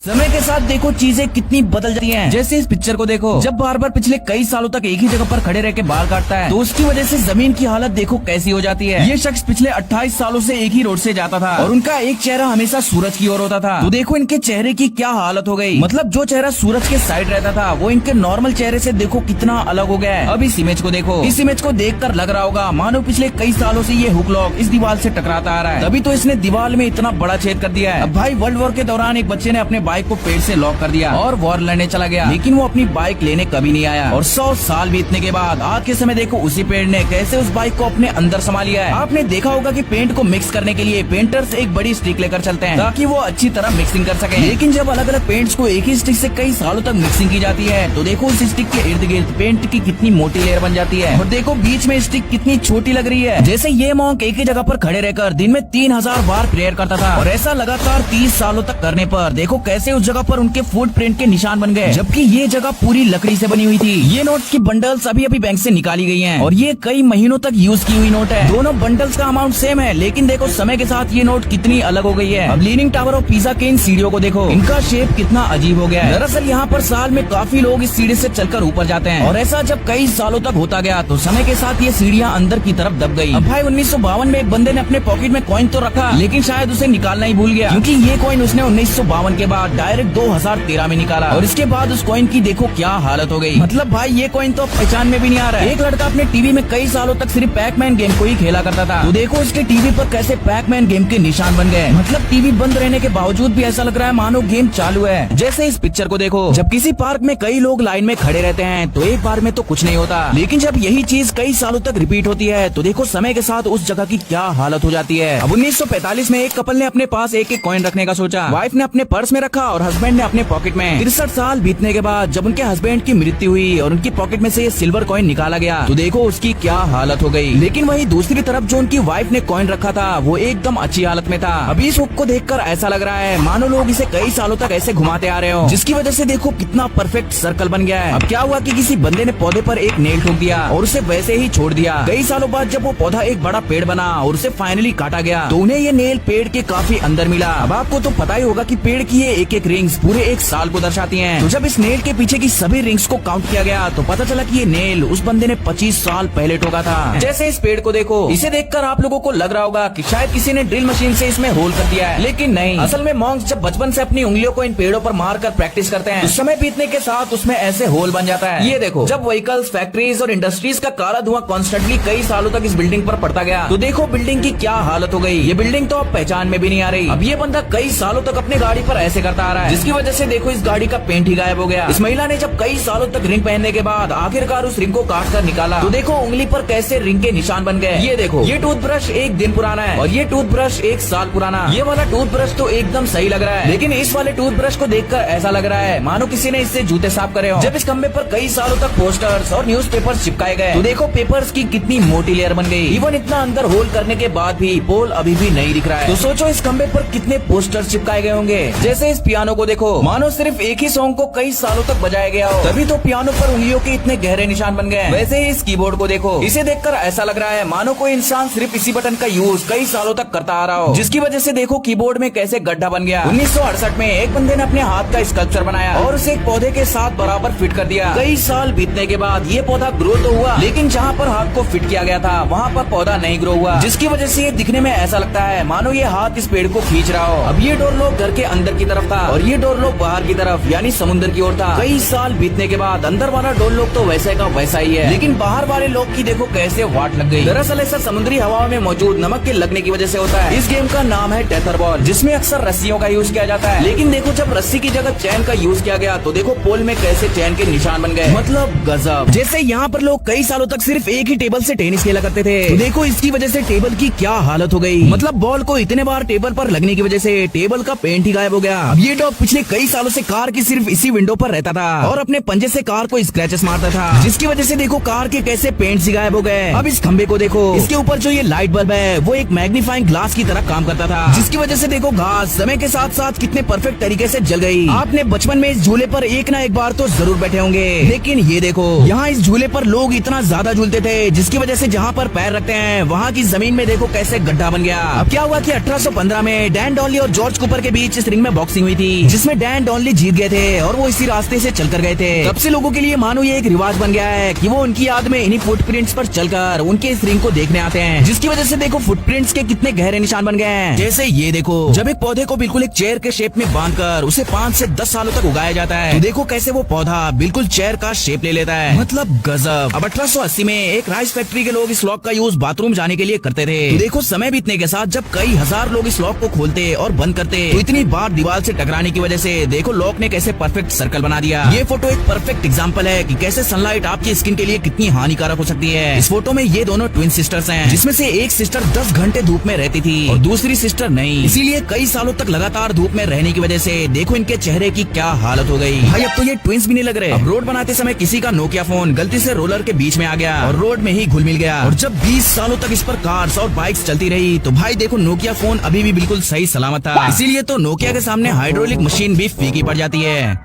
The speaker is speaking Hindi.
समय के साथ देखो चीजें कितनी बदल जाती हैं। जैसे इस पिक्चर को देखो, जब बार बार पिछले कई सालों तक एक ही जगह पर खड़े रह के बाल काटता है तो उसकी वजह से जमीन की हालत देखो कैसी हो जाती है। ये शख्स पिछले 28 सालों से एक ही रोड से जाता था और उनका एक चेहरा हमेशा सूरज की ओर होता था। तो देखो इनके चेहरे की क्या हालत हो गई। मतलब जो चेहरा सूरज के साइड रहता था वो इनके नॉर्मल चेहरे से देखो कितना अलग हो गया है। अब इस इमेज को देखो, इस इमेज को देखकर लग रहा होगा मानो पिछले कई सालों से ये हुक लॉक इस दीवार से टकराता आ रहा है, तभी तो इसने दीवार में इतना बड़ा छेद कर दिया है। अब भाई वर्ल्ड वॉर के दौरान एक बच्चे ने अपने बाइक को पेड़ से लॉक कर दिया और वॉर लड़ने चला गया, लेकिन वो अपनी बाइक लेने कभी नहीं आया। और 100 साल बीतने के बाद आज के समय देखो उसी पेड़ ने कैसे उस बाइक को अपने अंदर समा लिया है। आपने देखा होगा कि पेंट को मिक्स करने के लिए पेंटर्स एक बड़ी स्टिक लेकर चलते हैं ताकि वो अच्छी तरह मिक्सिंग कर सके, लेकिन जब अलग अलग पेंट्स को एक ही स्टिक से कई सालों तक मिक्सिंग की जाती है तो देखो उस स्टिक के इर्द गिर्द पेंट की कितनी मोटी लेयर बन जाती है और देखो बीच में स्टिक कितनी छोटी लग रही है। जैसे ये मॉन्क एक ही जगह पर खड़े रहकर दिन में 3000 बार प्रेयर करता था और ऐसा लगातार 30 सालों तक करने पर देखो कैसे उस जगह पर उनके फुटप्रिंट के निशान बन गए, जबकि ये जगह पूरी लकड़ी से बनी हुई थी। ये नोट्स की बंडल्स अभी अभी बैंक से निकाली गई हैं और ये कई महीनों तक यूज की हुई नोट है। दोनों बंडल्स का अमाउंट सेम है, लेकिन देखो समय के साथ ये नोट कितनी अलग हो गई है। अब लीनिंग टावर ऑफ पिज़ा के इन सीढ़ियों को देखो, इनका शेप कितना अजीब हो गया है। दरअसल यहाँ पर साल में काफी लोग इस सीढ़ी से चलकर ऊपर जाते हैं और ऐसा जब कई सालों तक होता गया तो समय के साथ ये सीढ़ियाँ अंदर की तरफ दब गयी। अब भाई 1952 में एक बंदे ने अपने पॉकेट में कॉइन तो रखा, लेकिन शायद उसे निकालना ही भूल गया, क्योंकि ये कॉइन उसने 1952 के बाद डायरेक्ट 2013 में निकाला और इसके बाद उस कॉइन की देखो क्या हालत हो गई। मतलब भाई ये कॉइन तो पहचान में भी नहीं आ रहा है। एक लड़का अपने टीवी में कई सालों तक सिर्फ पैकमैन गेम को ही खेला करता था, तो देखो उसके टीवी पर कैसे पैकमैन गेम के निशान बन गए। मतलब टीवी बंद रहने के बावजूद भी ऐसा लग रहा है मानो गेम चालू है। जैसे इस पिक्चर को देखो, जब किसी पार्क में कई लोग लाइन में खड़े रहते हैं तो एक बार में तो कुछ नहीं होता, लेकिन जब यही चीज कई सालों तक रिपीट होती है तो देखो समय के साथ उस जगह की क्या हालत हो जाती है। अब 1945 में एक कपल ने अपने पास एक एक कॉइन रखने का सोचा। वाइफ ने अपने पर्स में रखा और हस्बैंड ने अपने पॉकेट में। 63 साल बीतने के बाद जब उनके हस्बैंड की मृत्यु हुई और उनकी पॉकेट में से ये सिल्वर कॉइन निकाला गया तो देखो उसकी क्या हालत हो गई। लेकिन वही दूसरी तरफ जो उनकी वाइफ ने कॉइन रखा था वो एकदम अच्छी हालत में था। अभी इस हुक को देखकर ऐसा लग रहा है मानो लोग इसे कई सालों तक ऐसे घुमाते आ रहे हो, जिसकी वजह से देखो कितना परफेक्ट सर्कल बन गया है। अब क्या हुआ कि किसी बंदे ने पौधे पर एक नेल ठोक दिया और उसे वैसे ही छोड़ दिया। कई सालों बाद जब वो पौधा एक बड़ा पेड़ बना और उसे फाइनली काटा गया तो उन्हें ये नेल पेड़ के काफी अंदर मिला। अब आपको तो पता ही होगा कि पेड़ की ये एक एक रिंग्स पूरे एक साल को दर्शाती हैं। तो जब इस नेल के पीछे की सभी रिंग्स को काउंट किया गया तो पता चला कि ये नेल उस बंदे ने 25 साल पहले ठोका था। जैसे इस पेड़ को देखो, इसे देखकर आप लोगों को लग रहा होगा कि शायद किसी ने ड्रिल मशीन से इसमें होल कर दिया है, लेकिन नहीं। असल में मॉन्क्स जब बचपन से अपनी उंगलियों को इन पेड़ों पर मार कर प्रैक्टिस करते हैं तो समय बीतने के साथ उसमें ऐसे होल बन जाता है। ये देखो, जब व्हीकल्स, फैक्ट्रीज और इंडस्ट्रीज का काला धुआं कॉन्स्टेंटली कई सालों तक इस बिल्डिंग पर पड़ता गया तो देखो बिल्डिंग की क्या हालत हो गई। ये बिल्डिंग तो अब पहचान में भी नहीं आ रही। अब ये बंदा कई सालों तक अपनी गाड़ी पर ऐसे करता आ रहा है, जिसकी वजह से देखो इस गाड़ी का पेंट ही गायब हो गया। इस महिला ने जब कई सालों तक रिंग पहनने के बाद आखिरकार उस रिंग को काट कर निकाला तो देखो उंगली पर कैसे रिंग के निशान बन गए। ये देखो, ये टूथब्रश एक दिन पुराना है और ये टूथब्रश एक साल पुराना। ये वाला टूथब्रश तो एकदम सही लग रहा है, लेकिन इस वाले टूथब्रश को देखकर ऐसा लग रहा है मानो किसी ने इससे जूते साफ करे हो। जब इस खंबे पर कई सालों तक पोस्टर्स और न्यूज़पेपर्स चिपकाए गए तो देखो पेपर्स की कितनी मोटी लेयर बन गई। इवन इतना अंदर होल करने के बाद भी पोल अभी भी नहीं दिख रहा है। तो सोचो इस खंबे पर कितने पोस्टर्स चिपकाए गए होंगे। जैसे इस पियानो को देखो, मानो सिर्फ एक ही सॉन्ग को कई सालों तक बजाया गया हो, तभी तो पियानो पर उंगलियों के इतने गहरे निशान बन गए। वैसे ही इस कीबोर्ड को देखो, इसे देखकर ऐसा लग रहा है मानो कोई इंसान सिर्फ इसी बटन का यूज कई सालों तक करता आ रहा हो, जिसकी वजह से देखो कीबोर्ड में कैसे गड्ढा बन गया। 1968 में एक बंदे ने अपने हाथ का स्कल्पचर बनाया और उसे एक पौधे के साथ बराबर फिट कर दिया। कई साल बीतने के बाद ये पौधा ग्रो तो हुआ, लेकिन जहाँ पर हाथ को फिट किया गया था वहाँ पर पौधा नहीं ग्रो हुआ, जिसकी वजह से ये दिखने में ऐसा लगता है मानो ये हाथ इस पेड़ को खींच रहा हो। अब ये डोर लॉक घर के अंदर की तरफ था और ये डोर लॉक बाहर की तरफ यानी समुद्र की ओर था। कई साल बीतने के बाद अंदर वाला डोर लॉक तो वैसे का वैसा ही है, लेकिन बाहर वाले लॉक की देखो कैसे वाट लग गई। दरअसल ऐसा समुद्री हवा में मौजूद नमक के लगने की वजह से होता है। इस गेम का नाम है टेथर बॉल, जिसमें अक्सर रस्सियों का यूज किया जाता है, लेकिन देखो जब रस्सी की जगह चैन का यूज किया गया तो देखो पोल में कैसे चैन के निशान बन गए। मतलब गजब। जैसे यहाँ पर लोग कई सालों तक सिर्फ एक ही टेबल से टेनिस खेला करते थे तो देखो इसकी वजह से टेबल की क्या हालत हो गई। मतलब बॉल को इतने बार टेबल पर लगने की वजह से टेबल का पेंट ही गायब हो गया। अब ये डॉग पिछले कई सालों से कार की सिर्फ इसी विंडो पर रहता था और अपने पंजे से कार को स्क्रैचेस मारता था, जिसकी वजह से देखो कार के कैसे पेंट ही गायब हो गए। अब इस खंबे को देखो, इसके ऊपर जो ये लाइट बल्ब है वो एक मैग्नीफाइंग ग्लास की तरह काम करता था, जिसकी वजह से देखो घास समय के साथ साथ कितने परफेक्ट तरीके से जल गई। आपने बचपन में इस झूले पर एक ना एक बार तो जरूर बैठे होंगे, लेकिन ये देखो यहाँ इस झूले पर लोग इतना ज्यादा झूलते थे जिसकी वजह से जहाँ पर पैर रखते हैं वहाँ की जमीन में देखो कैसे गड्ढा बन गया। अब क्या हुआ कि 1815 में डैन डॉली और जॉर्ज कूपर के बीच इस रिंग में बॉक्सिंग हुई थी जिसमें डैन डॉनली जीत गए थे और वो इसी रास्ते से चलकर गए थे। तब से लोगों के लिए मानो ये एक रिवाज बन गया है कि वो उनकी याद में इन्हीं फुटप्रिंट्स पर चलकर उनके इस रिंग को देखने आते हैं, जिसकी वजह से देखो फुटप्रिंट्स के कितने गहरे निशान बन गए हैं। जैसे ये देखो, जब एक पौधे को बिल्कुल एक चेयर के शेप में बांधकर उसे 5 से 10 सालों तक उगाया जाता है, तो देखो कैसे वो पौधा बिल्कुल चेयर का शेप ले लेता है। मतलब गजब। अब 1880 में एक राइस फैक्ट्री के लोग इस लॉक का यूज बाथरूम जाने के लिए करते थे। तो देखो समय बीतने के साथ जब कई हजार लोग इस लॉक को खोलते और बंद करते, तो इतनी बार दीवार से टकराने की वजह से देखो लॉक ने कैसे परफेक्ट सर्कल बना दिया। ये फोटो एक परफेक्ट एग्जांपल है कि कैसे सनलाइट आपकी स्किन के लिए कितनी हानिकारक हो सकती है। इस फोटो में ये दोनों ट्विन सिस्टर्स हैं, जिसमें से एक सिस्टर 10 घंटे धूप में रहती थी और दूसरी सिस्टर नहीं। इसीलिए कई सालों तक लगातार धूप में रहने की वजह से देखो इनके चेहरे की क्या हालत हो गई। भाई अब तो ये ट्विंस भी नहीं लग रहे। अब रोड बनाते समय किसी का नोकिया फोन गलती से रोलर के बीच में आ गया और रोड में ही घुल मिल गया, और जब 20 सालों तक इस पर कार्स और बाइक्स चलती रही तो भाई देखो नोकिया फोन अभी भी बिल्कुल सही सलामत था। इसीलिए तो नोकिया के सामने हाइड्रोलिक मशीन भी फीकी पड़ जाती है।